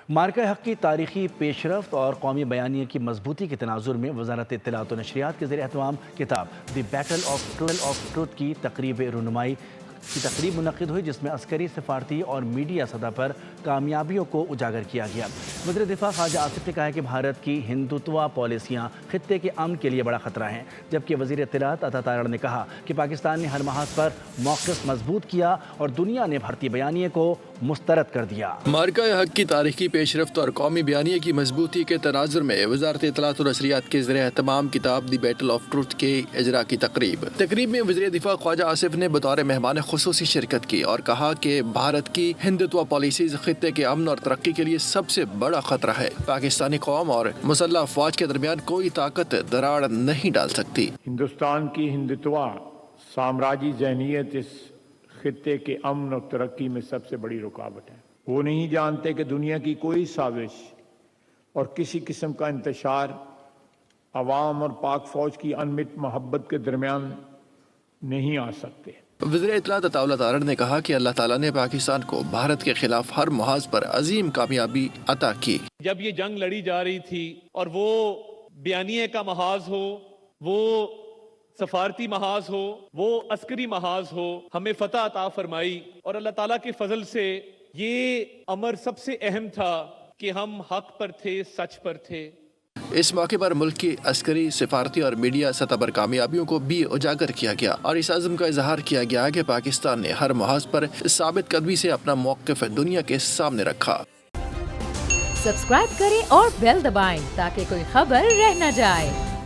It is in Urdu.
مارکہ حق کی تاریخی پیش رفت اور قومی بیانیے کی مضبوطی کے تناظر میں وزارت اطلاعات و نشریات کے زیر اہتمام کتاب دی بیٹل آف ٹروتھ کی تقریب منعقد ہوئی، جس میں عسکری، سفارتی اور میڈیا سطح پر کامیابیوں کو اجاگر کیا گیا۔ وزیر دفاع خواجہ آصف نے کہا کہ بھارت کی ہندوتوا پالیسیاں خطے کے امن کے لیے بڑا خطرہ ہیں، جبکہ وزیر اطلاعات عطا تارڑ نے کہا کہ پاکستان نے ہر محاذ پر موقف مضبوط کیا اور دنیا نے بھارتی بیانیے کو مسترد کر دیا۔ مارکہ حق کی تاریخی پیش رفت اور قومی بیانیے کی مضبوطی کے تناظر میں وزارت اطلاعات و نشریات کے زیر اہتمام کتاب دی بیٹل آف ٹروتھ کے اجرا کی تقریب میں وزیر دفاع خواجہ آصف نے بطور مہمان خصوصی شرکت کی اور کہا کہ بھارت کی ہندوتوا پالیسیز خطے کے امن اور ترقی کے لیے سب سے بڑا خطرہ ہے۔ پاکستانی قوم اور مسلح افواج کے درمیان کوئی طاقت دراڑ نہیں ڈال سکتی۔ ہندوستان کی ہندوتوا سامراجی ذہنیت اس خطے کے امن اور ترقی میں سب سے بڑی رکاوٹ ہے۔ وہ نہیں جانتے کہ دنیا کی کوئی سازش اور کسی قسم کا انتشار عوام اور پاک فوج کی انمٹ محبت کے درمیان نہیں آ سکتے۔ وزیر اطلاعات عطا تارڑ نے کہا کہ اللہ تعالیٰ نے پاکستان کو بھارت کے خلاف ہر محاذ پر عظیم کامیابی عطا کی۔ جب یہ جنگ لڑی جا رہی تھی اور وہ بیانیے کا محاذ ہو، وہ سفارتی محاذ ہو، وہ عسکری محاذ ہو، ہمیں فتح عطا فرمائی، اور اللہ تعالیٰ کے فضل سے یہ امر سب سے اہم تھا کہ ہم حق پر تھے، سچ پر تھے۔ اس موقع پر ملک کی عسکری، سفارتی اور میڈیا سطح پر کامیابیوں کو بھی اجاگر کیا گیا اور اس عزم کا اظہار کیا گیا کہ پاکستان نے ہر محاذ پر ثابت قدمی سے اپنا موقف دنیا کے سامنے رکھا۔ سبسکرائب کریں اور بیل دبائیں تاکہ کوئی خبر رہ نہ جائے۔